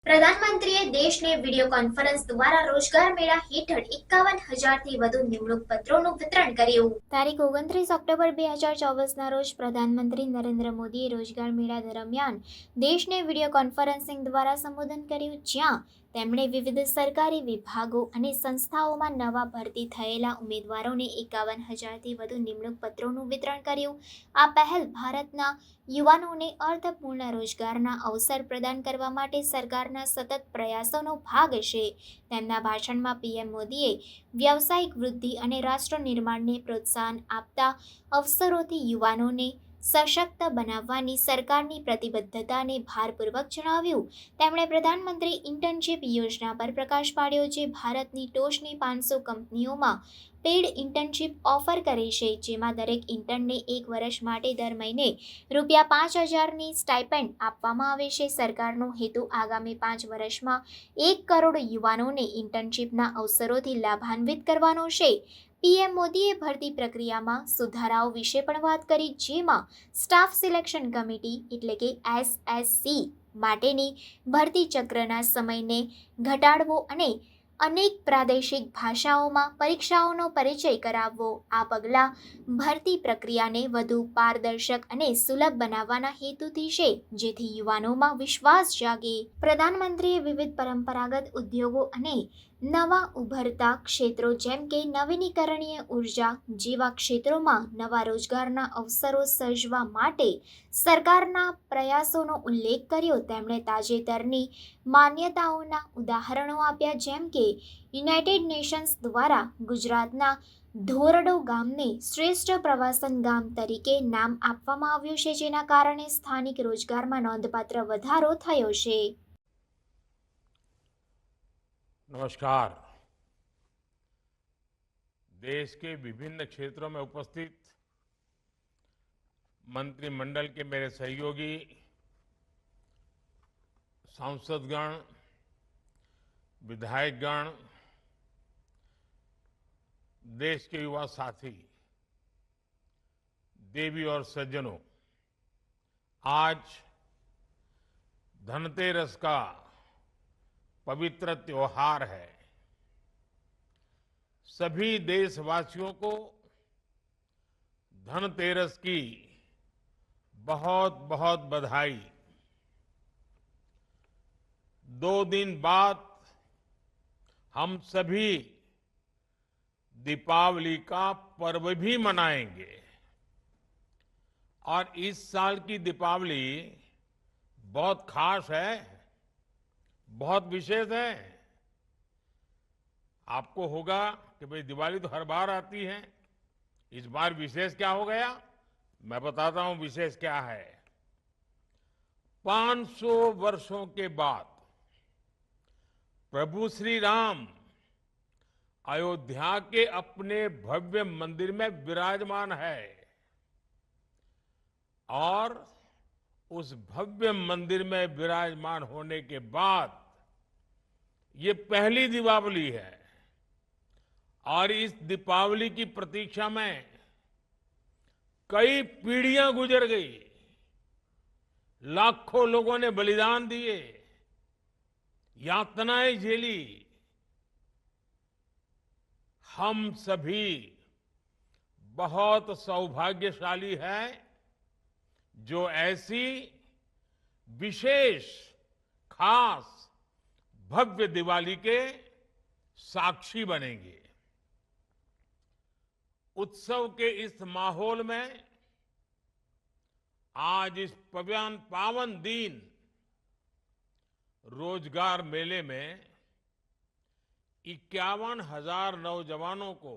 પ્રધાનમંત્રીએ દેશને video conference દ્વારા રોજગાર મેળા હેઠળ 51,000 થી વધુ નિમણૂક પત્રોનું વિતરણ કર્યું। તારીખ 29 ઓક્ટોબર 2024ના રોજ પ્રધાનમંત્રી નરેન્દ્ર મોદીએ રોજગાર મેળા દરમિયાન દેશને વિડીયો કોન્ફરન્સિંગ દ્વારા સંબોધન કર્યું, જ્યાં તેમણે વિવિધ સરકારી વિભાગો અને સંસ્થાઓમાં નવા ભરતી થયેલા ઉમેદવારોને 51,000 થી વધુ નિમણૂક પત્રોનું વિતરણ કર્યું। આ પહેલ ભારતના યુવાનોને અર્થપૂર્ણ રોજગારના અવસર પ્રદાન કરવા માટે સરકારના સતત પ્રયાસોનો ભાગ છે। તેમના ભાષણમાં પીએમ મોદીએ વ્યવસાયિક વૃદ્ધિ અને રાષ્ટ્ર નિર્માણને પ્રોત્સાહન આપતા અવસરોથી યુવાનોને સશક્ત બનાવવાની સરકારની પ્રતિબદ્ધતાને ભારપૂર્વક જણાવ્યું। તેમણે પ્રધાનમંત્રી ઇન્ટર્નશિપ યોજના પર પ્રકાશ પાડ્યો, જે ભારતની ટોચની 500 કંપનીઓમાં પેઇડ ઇન્ટર્નશિપ ઓફર કરે છે, જેમાં દરેક ઇન્ટર્નને 1 વર્ષ માટે દર મહિને ₹5,000ની સ્ટાઇપેન્ડ આપવામાં આવે છે। સરકારનો હેતુ આગામી 5 વર્ષમાં 1 કરોડ યુવાનોને ઇન્ટર્નશિપના અવસરોથી લાભાન્વિત કરવાનો છે। પીએમ મોદીએ ભરતી પ્રક્રિયામાં સુધારાઓ વિશે પણ વાત કરી, જેમાં સ્ટાફ સિલેક્શન કમિટી એટલે કે એસએસસી માટેની ભરતી ચક્રના સમયને ઘટાડવો અને અનેક પ્રાદેશિક ભાષાઓમાં પરીક્ષાઓનો પરિચય કરાવવો। આ પગલાં ભરતી પ્રક્રિયાને વધુ પારદર્શક અને સુલભ બનાવવાના હેતુથી છે, જેથી યુવાનોમાં વિશ્વાસ જાગે। પ્રધાનમંત્રીએ વિવિધ પરંપરાગત ઉદ્યોગો અને નવા ઉભરતા ક્ષેત્રો જેમ કે નવીનીકરણીય ઉર્જા જેવા ક્ષેત્રોમાં નવા રોજગારના અવસરો સર્જવા માટે સરકારના પ્રયાસોનો ઉલ્લેખ કર્યો। તેમણે તાજેતરની માન્યતાઓના ઉદાહરણો આપ્યા, જેમ કે યુનાઇટેડ નેશન્સ દ્વારા ગુજરાતના ધોરડો ગામને શ્રેષ્ઠ પ્રવાસન ગામ તરીકે નામ આપવામાં આવ્યું છે, જેના કારણે સ્થાનિક રોજગારમાં નોંધપાત્ર વધારો થયો છે। नमस्कार। देश के विभिन्न क्षेत्रों में उपस्थित मंत्रिमंडल के मेरे सहयोगी, सांसदगण, विधायकगण, देश के युवा साथी, देवी और सज्जनों, आज धनतेरस का पवित्र त्योहार है। सभी देशवासियों को धनतेरस की बहुत बहुत बधाई। 2 दिन बाद हम सभी दीपावली का पर्व भी मनाएंगे और इस साल की दीपावली बहुत खास है, बहुत विशेष है। आपको होगा कि भाई दिवाली तो हर बार आती है, इस बार विशेष क्या हो गया? मैं बताता हूं विशेष क्या है। 500 वर्षों के बाद प्रभु श्री राम अयोध्या के अपने भव्य मंदिर में विराजमान है और उस भव्य मंदिर में विराजमान होने के बाद ये पहली दीपावली है और इस दीपावली की प्रतीक्षा में कई पीढ़ियां गुजर गई। लाखों लोगों ने बलिदान दिए, यातनाएं झेली। हम सभी बहुत सौभाग्यशाली हैं जो ऐसी विशेष, खास, भव्य दिवाली के साक्षी बनेंगे। उत्सव के इस माहौल में आज इस पावन दिन रोजगार मेले में 51,000 नौजवानों को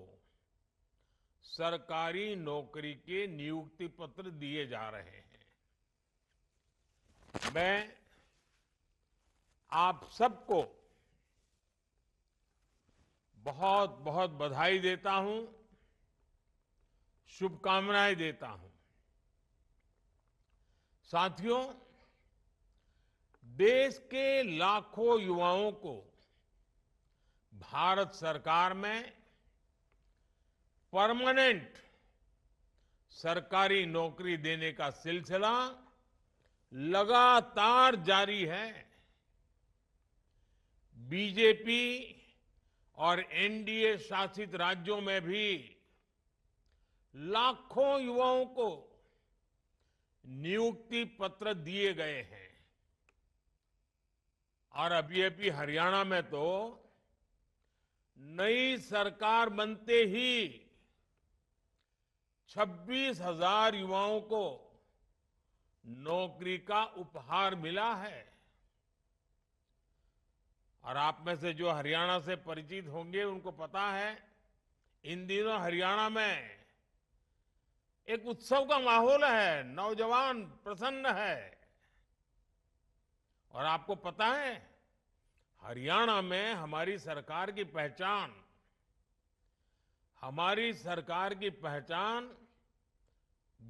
सरकारी नौकरी के नियुक्ति पत्र दिए जा रहे हैं। मैं आप सबको बहुत बहुत बधाई देता हूं, शुभकामनाएं देता हूं। साथियों, देश के लाखों युवाओं को भारत सरकार में परमानेंट सरकारी नौकरी देने का सिलसिला लगातार जारी है। बीजेपी और एनडीए शासित राज्यों में भी लाखों युवाओं को नियुक्ति पत्र दिए गए हैं और अभी हरियाणा में तो नई सरकार बनते ही 26,000 युवाओं को नौकरी का उपहार मिला है। और आप में से जो हरियाणा से परिचित होंगे उनको पता है, इन दिनों हरियाणा में एक उत्सव का माहौल है, नौजवान प्रसन्न है। और आपको पता है, हरियाणा में हमारी सरकार की पहचान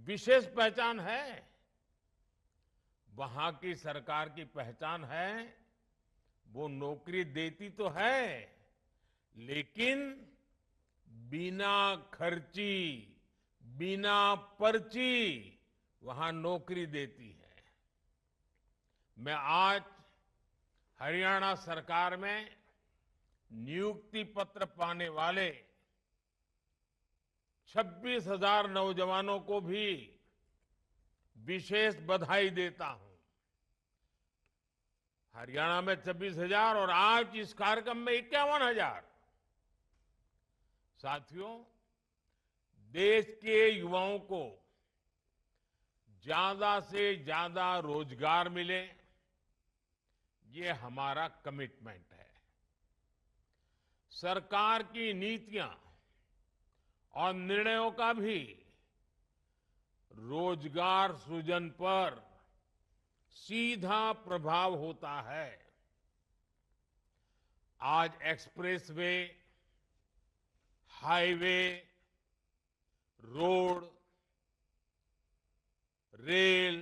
विशेष पहचान है। वहां की सरकार की पहचान है, वो नौकरी देती तो है, लेकिन बिना खर्ची, बिना पर्ची वहां नौकरी देती है। मैं आज हरियाणा सरकार में नियुक्ति पत्र पाने वाले 26,000 नौजवानों को भी विशेष बधाई देता हूं। हरियाणा में 26,000 और आज इस कार्यक्रम में 51,000। साथियों, देश के युवाओं को ज्यादा से ज्यादा रोजगार मिले, ये हमारा कमिटमेंट है। सरकार की नीतियां और निर्णयों का भी रोजगार सृजन पर सीधा प्रभाव होता है। आज expressway, highway, road, rail,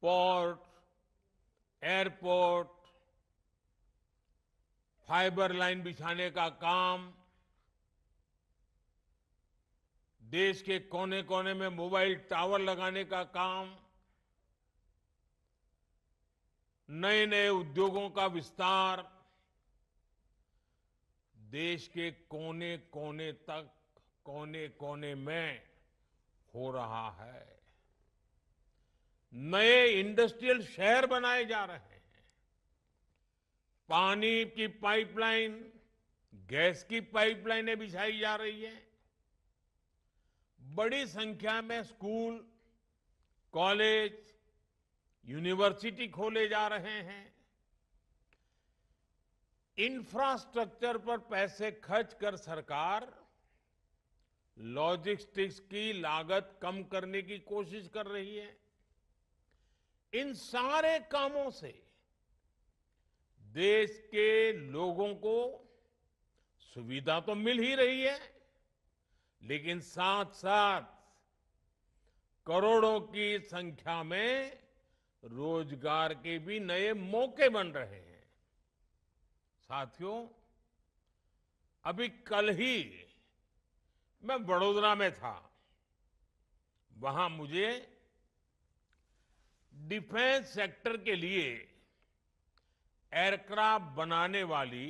port, airport, fibre line बिछाने का काम, देश के कोने कोने में मोबाइल टावर लगाने का काम, नए नए उद्योगों का विस्तार, देश के कोने कोने तक, कोने कोने में हो रहा है। नए इंडस्ट्रियल शहर बनाए जा रहे हैं। पानी की पाइपलाइन, गैस की पाइपलाइनें बिछाई जा रही है। बड़ी संख्या में स्कूल, कॉलेज, यूनिवर्सिटी खोले जा रहे हैं। इंफ्रास्ट्रक्चर पर पैसे खर्च कर सरकार लॉजिस्टिक्स की लागत कम करने की कोशिश कर रही है। इन सारे कामों से देश के लोगों को सुविधा तो मिल ही रही है, लेकिन साथ साथ करोड़ों की संख्या में रोजगार के भी नए मौके बन रहे हैं। साथियों, अभी कल ही मैं वडोदरा में था। वहां मुझे डिफेंस सेक्टर के लिए एयरक्राफ्ट बनाने वाली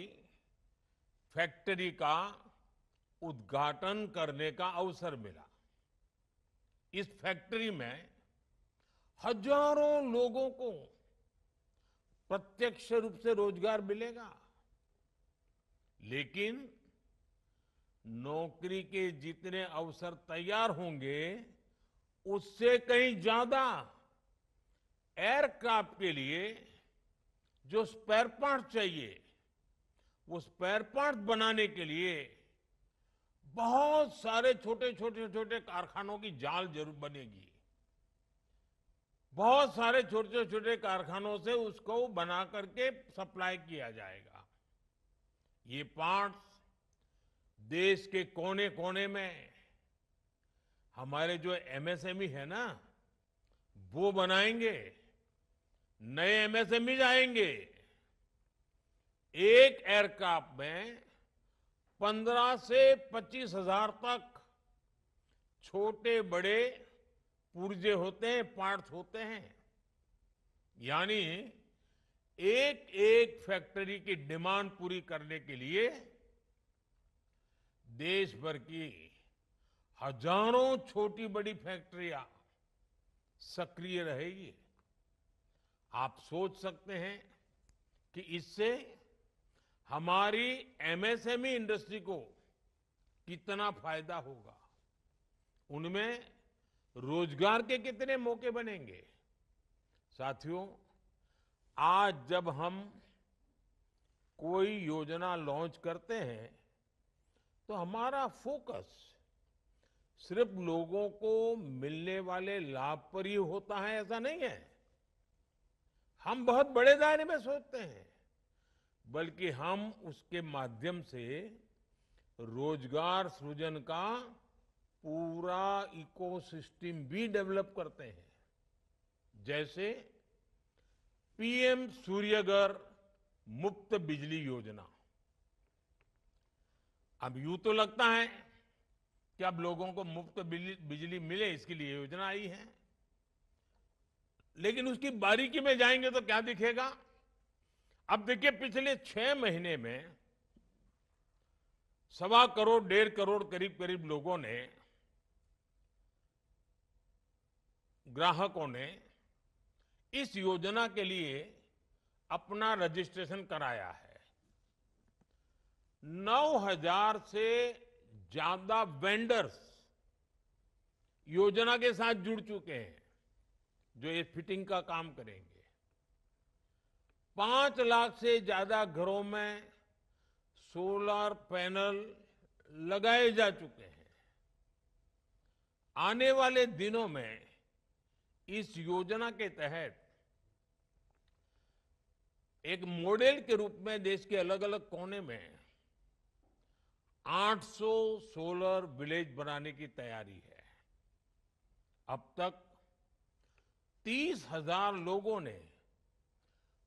फैक्ट्री का उद्घाटन करने का अवसर मिला। इस फैक्ट्री में हजारों लोगों को प्रत्यक्ष रूप से रोजगार मिलेगा, लेकिन नौकरी के जितने अवसर तैयार होंगे, उससे कहीं ज्यादा एयरक्राफ्ट के लिए जो स्पेयर पार्ट चाहिए, वो स्पेयर पार्ट बनाने के लिए बहुत सारे छोटे छोटे छोटे कारखानों की जाल जरूर बनेगी। बहुत सारे छोटे छोटे कारखानों से उसको बना करके सप्लाई किया जाएगा। ये पार्ट्स देश के कोने कोने में हमारे जो एमएसएमई है ना, वो बनाएंगे। नए एमएसएमई आएंगे। एक एयरक्राफ्ट में 15 से 25 हजार तक छोटे बड़े पुर्जे होते हैं, पार्ट्स होते हैं। यानी एक एक फैक्ट्री की डिमांड पूरी करने के लिए देश भर की हजारों छोटी बड़ी फैक्ट्रियां सक्रिय रहेगी। आप सोच सकते हैं कि इससे हमारी एमएसएमई इंडस्ट्री को कितना फायदा होगा, उनमें रोजगार के कितने मौके बनेंगे। साथियों, आज जब हम कोई योजना लॉन्च करते हैं तो हमारा फोकस सिर्फ लोगों को मिलने वाले लाभ पर ही होता है, ऐसा नहीं है। हम बहुत बड़े दायरे में सोचते हैं, बल्कि हम उसके माध्यम से रोजगार सृजन का पूरा इकोसिस्टम भी डेवलप करते हैं। जैसे पीएम सूर्यघर मुफ्त बिजली योजना। अब यूं तो लगता है कि अब लोगों को मुफ्त बिजली मिले, इसके लिए योजना आई है, लेकिन उसकी बारीकी में जाएंगे तो क्या दिखेगा। अब देखिए, पिछले 6 महीने में 1.25 करोड़ 1.5 करोड़ करीब करीब लोगों ने, ग्राहकों ने इस योजना के लिए अपना रजिस्ट्रेशन कराया है। 9,000 से ज्यादा वेंडर्स योजना के साथ जुड़ चुके हैं, जो ये फिटिंग का काम करेंगे। 5 लाख से ज्यादा घरों में सोलर पैनल लगाए जा चुके हैं। आने वाले दिनों में इस योजना के तहत एक मॉडल के रूप में देश के अलग अलग कोने में 800 सोलर विलेज बनाने की तैयारी है। अब तक 30,000 लोगों ने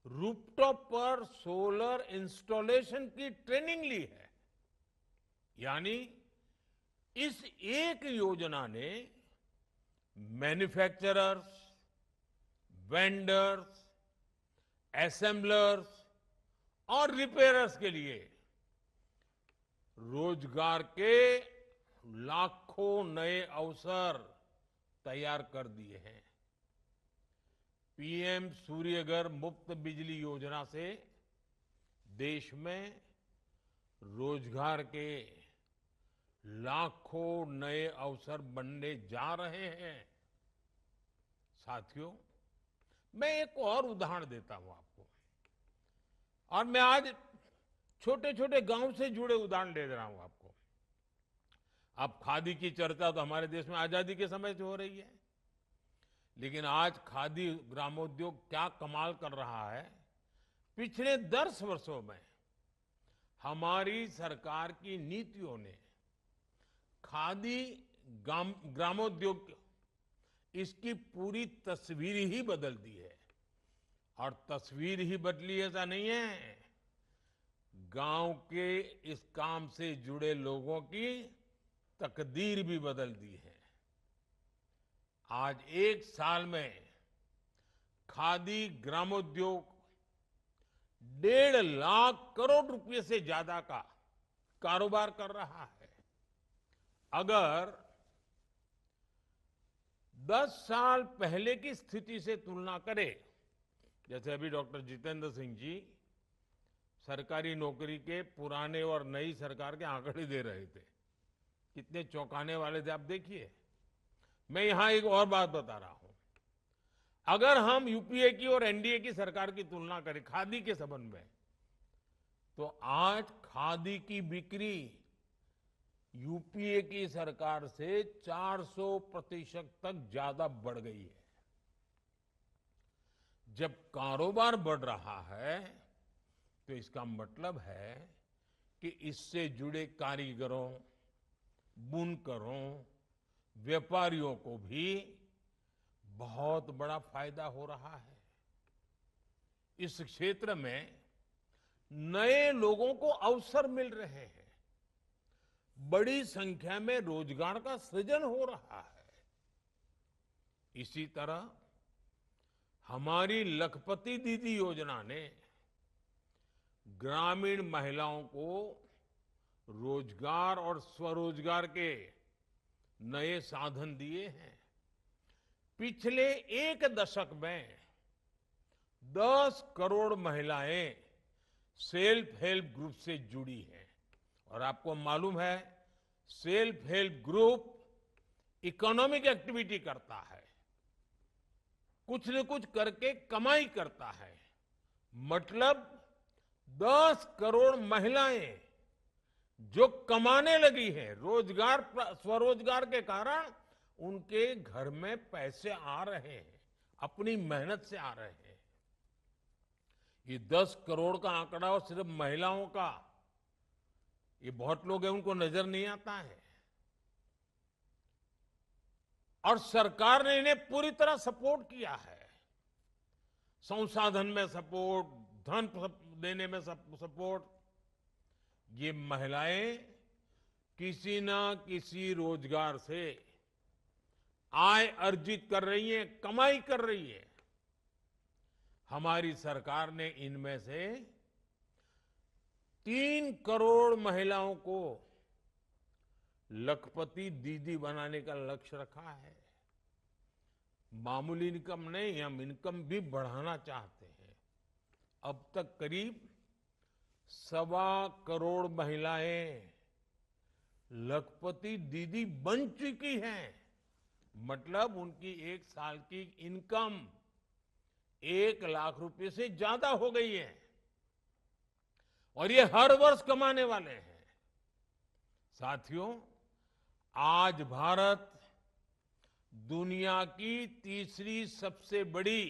रूफटॉप पर सोलर इंस्टॉलेशन की ट्रेनिंग ली है। यानी इस एक योजना ने मैन्युफैक्चरर्स, वेंडर्स, असेंबलर्स और रिपेयरर्स के लिए रोजगार के लाखों नए अवसर तैयार कर दिए हैं। पीएम सूर्यघर मुफ्त बिजली योजना से देश में रोजगार के लाखों नए अवसर बनने जा रहे हैं। साथियों, मैं एक और उदाहरण देता हूं आपको, और मैं आज छोटे छोटे गांव से जुड़े उदाहरण दे रहा हूं आपको। अब खादी की चर्चा तो हमारे देश में आजादी के समय से हो रही है, लेकिन आज खादी ग्रामोद्योग क्या कमाल कर रहा है। पिछले 10 वर्षों में हमारी सरकार की नीतियों ने खादी ग्रामोद्योग, इसकी पूरी तस्वीर ही बदल दी है। और तस्वीर ही बदली ऐसा नहीं है, गांव के इस काम से जुड़े लोगों की तकदीर भी बदल दी है। आज 1 साल में खादी ग्रामोद्योग 1.5 लाख करोड़ रुपए से ज्यादा का कारोबार कर रहा है। अगर 10 साल पहले की स्थिति से तुलना करें, जैसे अभी डॉक्टर जितेंद्र सिंह जी सरकारी नौकरी के पुराने और नई सरकार के आंकड़े दे रहे थे, कितने चौंकाने वाले थे आप देखिए। मैं यहां एक और बात बता रहा हूं, अगर हम यूपीए की और एनडीए की सरकार की तुलना करें खादी के संबंध में, तो आज खादी की बिक्री यूपीए की सरकार से 400% तक ज्यादा बढ़ गई है। जब कारोबार बढ़ रहा है तो इसका मतलब है कि इससे जुड़े कारीगरों, बुनकरों, व्यापारियों को भी बहुत बड़ा फायदा हो रहा है। इस क्षेत्र में नए लोगों को अवसर मिल रहे हैं। बड़ी संख्या में रोजगार का सृजन हो रहा है। इसी तरह हमारी लखपति दीदी योजना ने ग्रामीण महिलाओं को रोजगार और स्वरोजगार के नए साधन दिए हैं। पिछले एक दशक में 10 करोड़ महिलाएं सेल्फ हेल्प ग्रुप से जुड़ी हैं। और आपको मालूम है, self help group economic activity करता है, कुछ न कुछ करके कमाई करता है। मतलब 10 करोड़ महिलाएं जो कमाने लगी है, रोजगार स्वरोजगार के कारण उनके घर में पैसे आ रहे हैं, अपनी मेहनत से आ रहे हैं। ये 10 करोड़ का आंकड़ा और सिर्फ महिलाओं का, ये बहुत लोग हैं उनको नजर नहीं आता है। और सरकार ने इन्हें पूरी तरह सपोर्ट किया है, संसाधन में सपोर्ट, धन देने में सपोर्ट। ये महिलाएं किसी ना किसी रोजगार से आय अर्जित कर रही हैं, कमाई कर रही है। हमारी सरकार ने इनमें से 3 करोड़ महिलाओं को लखपति दीदी बनाने का लक्ष्य रखा है। मामूली इनकम नहीं, हम इनकम भी बढ़ाना चाहते हैं। अब तक करीब 1.25 करोड़ महिलाएं लखपति दीदी बन चुकी हैं। मतलब उनकी एक साल की इनकम 1 लाख रुपए से ज्यादा हो गई है। और ये हर वर्ष कमाने वाले हैं। साथियों, आज भारत दुनिया की तीसरी सबसे बड़ी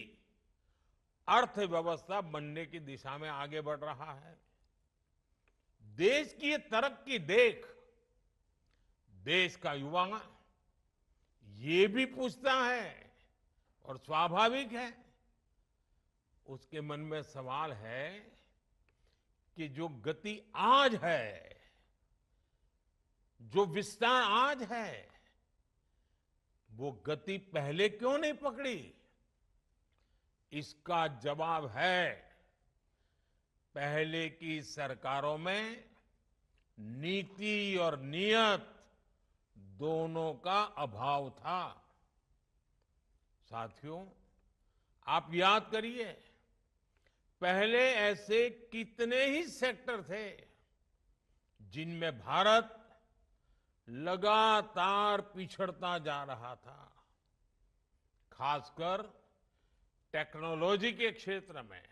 अर्थव्यवस्था बनने की दिशा में आगे बढ़ रहा है। देश की ये तरक्की देख देश का युवा ये भी पूछता है, और स्वाभाविक है, उसके मन में सवाल है कि जो गति आज है, जो विस्तार आज है, वो गति पहले क्यों नहीं पकड़ी? इसका जवाब है, पहले की सरकारों में नीति और नियत दोनों का अभाव था। साथियों, आप याद करिए, पहले ऐसे कितने ही सेक्टर थे जिनमें भारत लगातार पिछड़ता जा रहा था। खासकर टेक्नोलॉजी के क्षेत्र में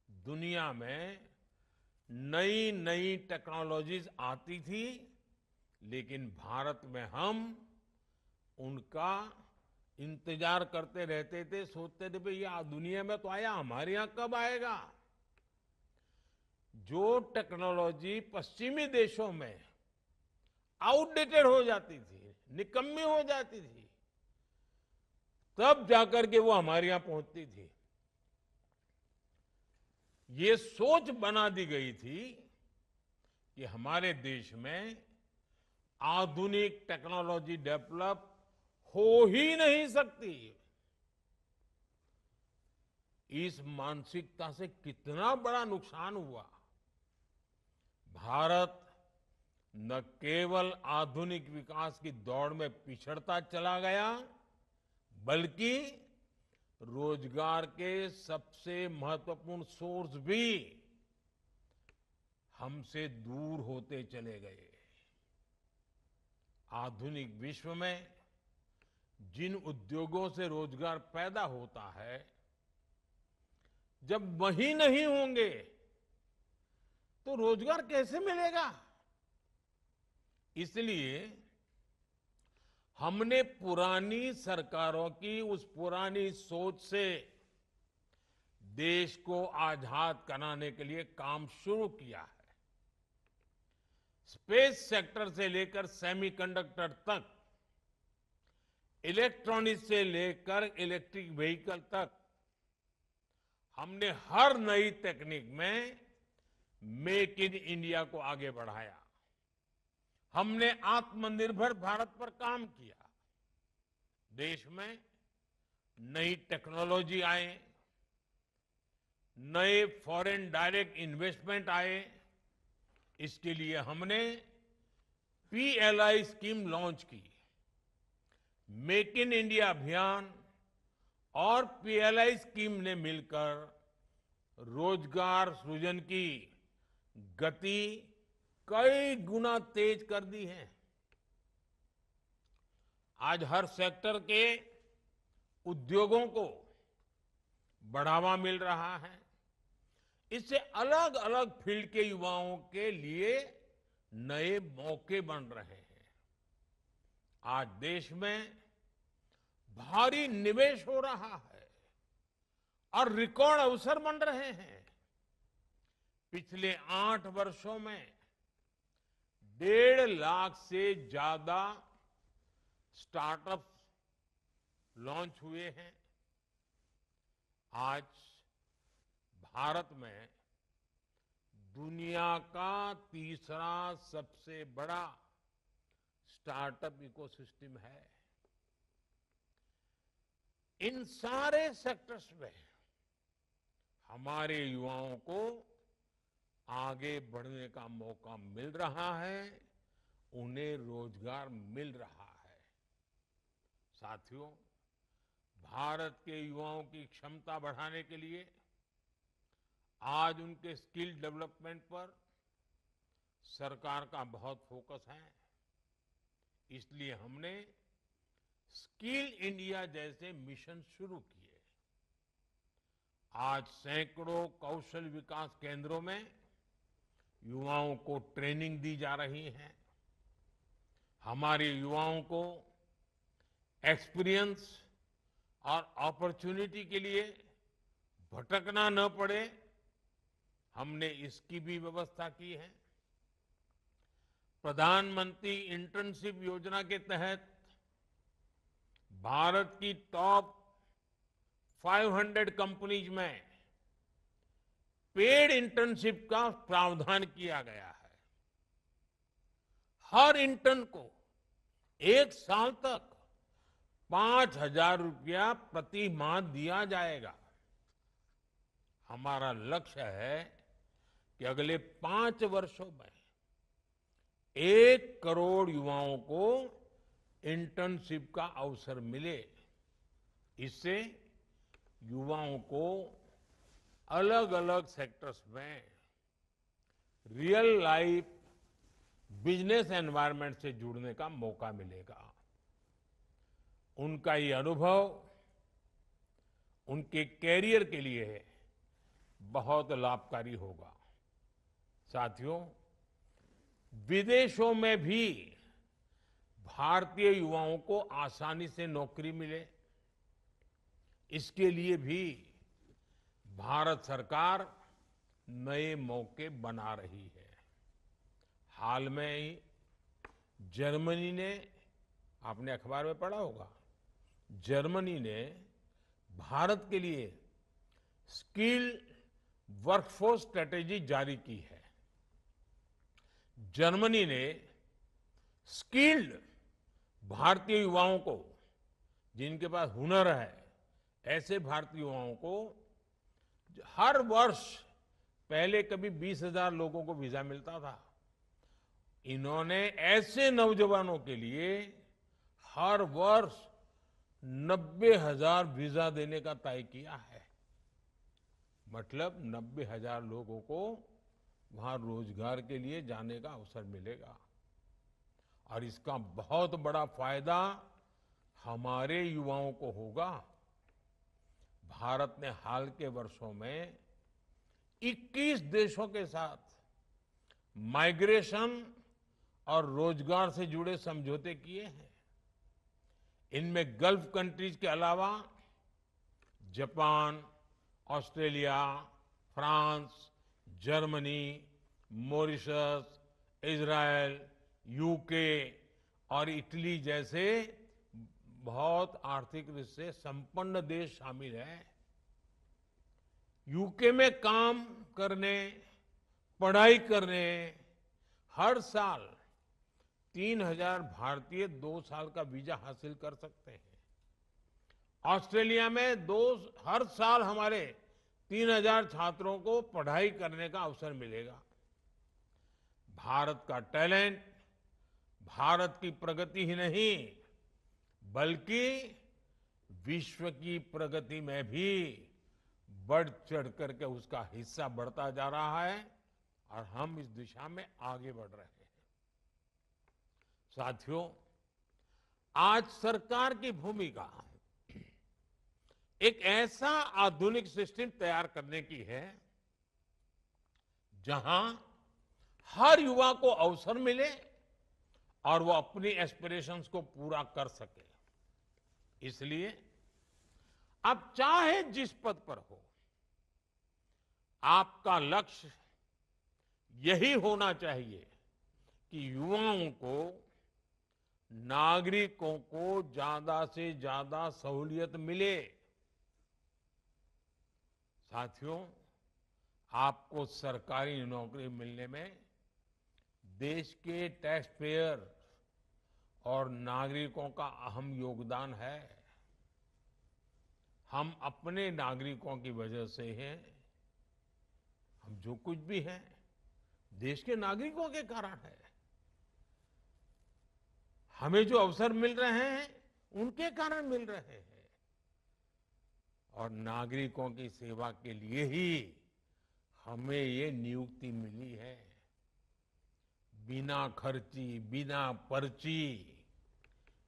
दुनिया में नई नई टेक्नोलॉजीज आती थी, लेकिन भारत में हम उनका इंतजार करते रहते थे, सोचते थे भाई ये दुनिया में तो आया, हमारे यहां कब आएगा। जो टेक्नोलॉजी पश्चिमी देशों में आउटडेटेड हो जाती थी, निकम्मी हो जाती थी, तब जाकर के वो हमारे यहां पहुंचती थी। ये सोच बना दी गई थी कि हमारे देश में आधुनिक टेक्नोलॉजी डेवलप हो ही नहीं सकती। इस मानसिकता से कितना बड़ा नुकसान हुआ। भारत न केवल आधुनिक विकास की दौड़ में पिछड़ता चला गया, बल्कि रोजगार के सबसे महत्वपूर्ण सोर्स भी हमसे दूर होते चले गए। आधुनिक विश्व में जिन उद्योगों से रोजगार पैदा होता है, जब वही नहीं होंगे तो रोजगार कैसे मिलेगा? इसलिए हमने पुरानी सरकारों की उस पुरानी सोच से देश को आजाद कराने के लिए काम शुरू किया है। स्पेस सेक्टर से लेकर सेमीकंडक्टर तक, इलेक्ट्रॉनिक्स से लेकर इलेक्ट्रिक व्हीकल तक, हमने हर नई टेक्निक में मेक इन इंडिया को आगे बढ़ाया। हमने आत्मनिर्भर भारत पर काम किया। देश में नई टेक्नोलॉजी आए, नए फॉरेन डायरेक्ट इन्वेस्टमेंट आए। इसके लिए हमने पीएलआई स्कीम लॉन्च की। मेक इन इंडिया अभियान और पीएलआई स्कीम ने मिलकर रोजगार सृजन की गति कई गुना तेज कर दी है। आज हर सेक्टर के उद्योगों को बढ़ावा मिल रहा है। इससे अलग अलग फील्ड के युवाओं के लिए नए मौके बन रहे हैं। आज देश में भारी निवेश हो रहा है और रिकॉर्ड अवसर बन रहे हैं। पिछले 8 वर्षों में 1.5 लाख से ज्यादा स्टार्टअप्स लॉन्च हुए हैं। आज भारत में दुनिया का तीसरा सबसे बड़ा स्टार्टअप इकोसिस्टम है। इन सारे सेक्टर्स में हमारे युवाओं को आगे बढ़ने का मौका मिल रहा है, उन्हें रोजगार मिल रहा है। साथियों, भारत के युवाओं की क्षमता बढ़ाने के लिए आज उनके स्किल डेवलपमेंट पर सरकार का बहुत फोकस है। इसलिए हमने स्किल इंडिया जैसे मिशन शुरू किए। आज सैकड़ों कौशल विकास केंद्रों में युवाओं को ट्रेनिंग दी जा रही है। हमारे युवाओं को एक्सपीरियंस और अपॉर्चुनिटी के लिए भटकना न पड़े, हमने इसकी भी व्यवस्था की है। प्रधानमंत्री इंटर्नशिप योजना के तहत भारत की टॉप 500 कंपनीज में पेड इंटर्नशिप का प्रावधान किया गया है। हर इंटर्न को 1 साल तक 5,000 रुपया प्रति माह दिया जाएगा। हमारा लक्ष्य है कि अगले 5 वर्षों में 1 करोड़ युवाओं को इंटर्नशिप का अवसर मिले। इससे युवाओं को अलग अलग सेक्टर्स में रियल लाइफ बिजनेस एनवायरनमेंट से जुड़ने का मौका मिलेगा। उनका ये अनुभव उनके कैरियर के लिए बहुत लाभकारी होगा। साथियों, विदेशों में भी भारतीय युवाओं को आसानी से नौकरी मिले, इसके लिए भी भारत सरकार नए मौके बना रही है। हाल में ही जर्मनी ने, आपने अखबार में पढ़ा होगा, जर्मनी ने भारत के लिए स्किल वर्कफोर्स स्ट्रेटेजी जारी की है। जर्मनी ने स्किल्ड भारतीय युवाओं को, जिनके पास हुनर है, ऐसे भारतीय युवाओं को हर वर्ष, पहले कभी 20,000 लोगों को वीजा मिलता था, इन्होंने ऐसे नौजवानों के लिए हर वर्ष 90,000 वीजा देने का तय किया है। मतलब 90,000 लोगों को वहां रोजगार के लिए जाने का अवसर मिलेगा। और इसका बहुत बड़ा फायदा हमारे युवाओं को होगा। भारत ने हाल के वर्षों में 21 देशों के साथ माइग्रेशन और रोजगार से जुड़े समझौते किए हैं। इनमें गल्फ कंट्रीज के अलावा Japan, Australia, France, Germany, Mauritius, Israel, UK और इटली जैसे बहुत आर्थिक रूप से संपन्न देश शामिल हैं। यूके में काम करने, पढ़ाई करने हर साल 3,000 भारतीय 2 साल का वीजा हासिल कर सकते हैं। ऑस्ट्रेलिया में हर साल हमारे 3,000 छात्रों को पढ़ाई करने का अवसर मिलेगा। भारत का टैलेंट भारत की प्रगति ही नहीं बल्कि विश्व की प्रगति में भी बढ़ चढ़ करके उसका हिस्सा बढ़ता जा रहा है और हम इस दिशा में आगे बढ़ रहे हैं। साथियों, आज सरकार की भूमिका एक ऐसा आधुनिक सिस्टम तैयार करने की है जहां हर युवा को अवसर मिले और वो अपनी एस्पिरेशंस को पूरा कर सके। इसलिए आप चाहे जिस पद पर हो, आपका लक्ष्य यही होना चाहिए कि युवाओं को, नागरिकों को ज्यादा से ज्यादा सहूलियत मिले। साथियों, आपको सरकारी नौकरी मिलने में देश के टैक्स पेयर और नागरिकों का अहम योगदान है। हम अपने नागरिकों की वजह से हैं, हम जो कुछ भी हैं देश के नागरिकों के कारण है। हमें जो अवसर मिल रहे हैं उनके कारण मिल रहे हैं और नागरिकों की सेवा के लिए ही हमें ये नियुक्ति मिली है। बिना खर्ची, बिना पर्ची,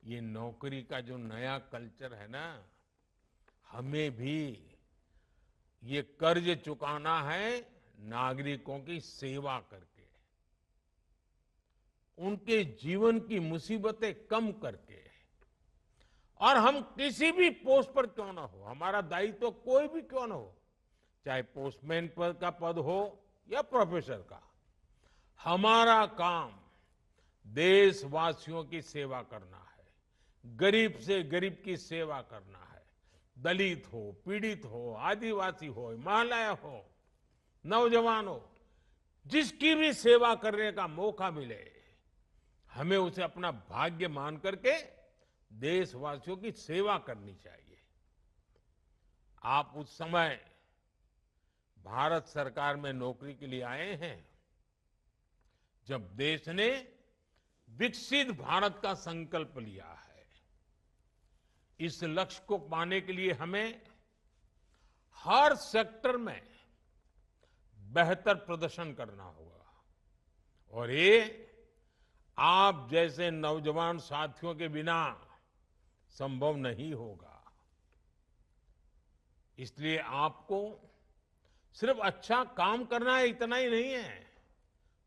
ये नौकरी का जो नया कल्चर है ना, हमें भी ये कर्ज चुकाना है नागरिकों की सेवा करके, उनके जीवन की मुसीबतें कम करके। और हम किसी भी पोस्ट पर क्यों ना हो, हमारा दायित्व तो कोई भी क्यों ना हो, चाहे पोस्टमैन पद का पद हो या प्रोफेसर का, हमारा काम देशवासियों की सेवा करना है, गरीब से गरीब की सेवा करना है। दलित हो, पीड़ित हो, आदिवासी हो, महिलाएं हो, नौजवान हो, जिसकी भी सेवा करने का मौका मिले, हमें उसे अपना भाग्य मान करके देशवासियों की सेवा करनी चाहिए। आप उस समय भारत सरकार में नौकरी के लिए आए हैं जब देश ने विकसित भारत का संकल्प लिया है। इस लक्ष्य को पाने के लिए हमें हर सेक्टर में बेहतर प्रदर्शन करना होगा और ये आप जैसे नौजवान साथियों के बिना संभव नहीं होगा। इसलिए आपको सिर्फ अच्छा काम करना है इतना ही नहीं है,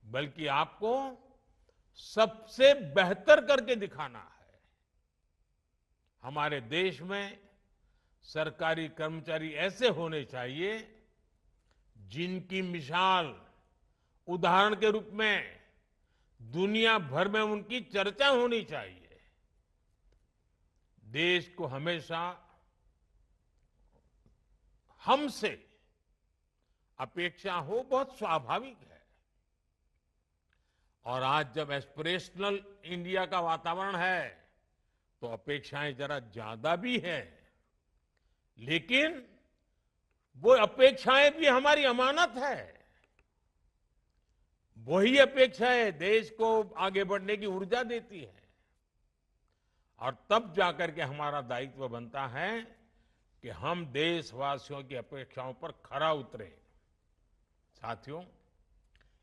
बल्कि आपको सबसे बेहतर करके दिखाना है। हमारे देश में सरकारी कर्मचारी ऐसे होने चाहिए जिनकी मिसाल उदाहरण के रूप में दुनिया भर में उनकी चर्चा होनी चाहिए। देश को हमेशा हमसे अपेक्षा हो बहुत स्वाभाविक है और आज जब एस्पिरेशनल इंडिया का वातावरण है तो अपेक्षाएं जरा ज्यादा भी है, लेकिन वो अपेक्षाएं भी हमारी अमानत है। वही अपेक्षाएं देश को आगे बढ़ने की ऊर्जा देती है और तब जाकर के हमारा दायित्व बनता है कि हम देशवासियों की अपेक्षाओं पर खरा उतरे। साथियों,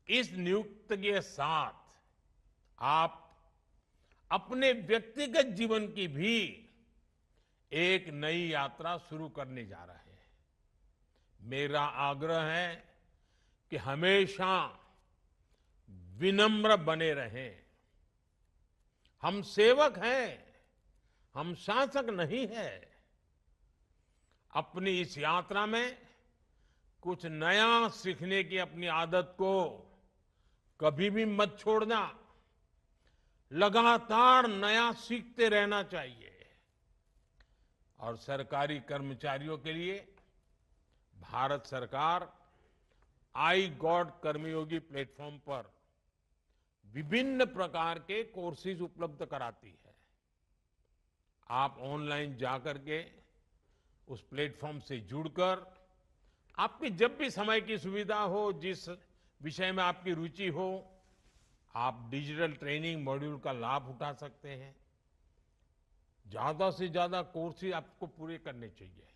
इस नियुक्ति के साथ आप अपने व्यक्तिगत जीवन की भी एक नई यात्रा शुरू करने जा रहे हैं। मेरा आग्रह है कि हमेशा विनम्र बने रहें। हम सेवक हैं, हम शासक नहीं है। अपनी इस यात्रा में कुछ नया सीखने की अपनी आदत को कभी भी मत छोड़ना। लगातार नया सीखते रहना चाहिए और सरकारी कर्मचारियों के लिए भारत सरकार आई गॉट कर्मयोगी प्लेटफॉर्म पर विभिन्न प्रकार के कोर्सेज उपलब्ध कराती है। आप ऑनलाइन जाकर के उस प्लेटफॉर्म से जुड़कर आपकी जब भी समय की सुविधा हो, जिस विषय में आपकी रुचि हो, आप डिजिटल ट्रेनिंग मॉड्यूल का लाभ उठा सकते हैं। ज्यादा से ज्यादा कोर्सेज आपको पूरे करने चाहिए।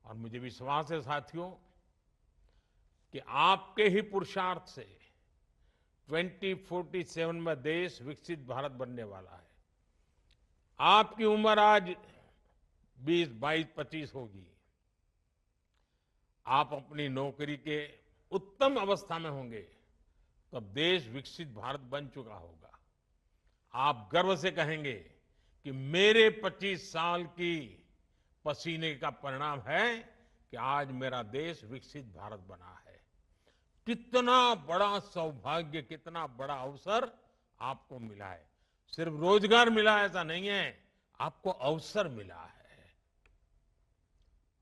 और मुझे विश्वास है साथियों कि आपके ही पुरुषार्थ से 2047 में देश विकसित भारत बनने वाला है। आपकी उम्र आज 20, 22, 25 होगी। आप अपनी नौकरी के उत्तम अवस्था में होंगे, तब देश विकसित भारत बन चुका होगा। आप गर्व से कहेंगे कि मेरे 25 साल की पसीने का परिणाम है कि आज मेरा देश विकसित भारत बना है। कितना बड़ा सौभाग्य, कितना बड़ा अवसर आपको मिला है। सिर्फ रोजगार मिला ऐसा नहीं है, आपको अवसर मिला है।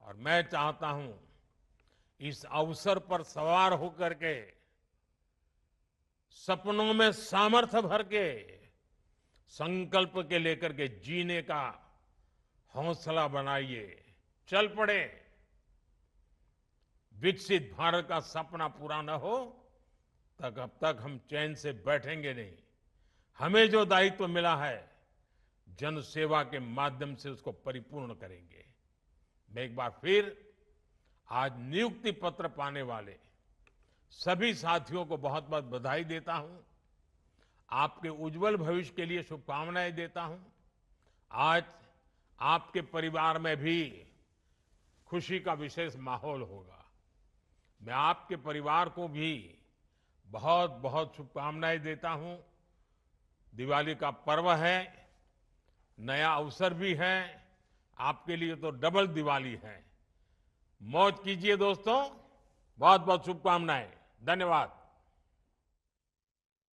और मैं चाहता हूं इस अवसर पर सवार होकर के सपनों में सामर्थ्य भर के संकल्प के लेकर के जीने का हौसला बनाइए। चल पड़े। विकसित भारत का सपना पूरा न हो तक अब तक हम चैन से बैठेंगे नहीं। हमें जो दायित्व मिला है, जन सेवा के माध्यम से उसको परिपूर्ण करेंगे। मैं एक बार फिर आज नियुक्ति पत्र पाने वाले सभी साथियों को बहुत बहुत बधाई देता हूं। आपके उज्जवल भविष्य के लिए शुभकामनाएं देता हूं। आज आपके परिवार में भी खुशी का विशेष माहौल होगा। मैं आपके परिवार को भी बहुत बहुत शुभकामनाएं देता हूं। दिवाली का पर्व है, नया अवसर भी है, आपके लिए तो डबल दिवाली है। मौज कीजिए दोस्तों। बहुत बहुत शुभकामनाएं। धन्यवाद।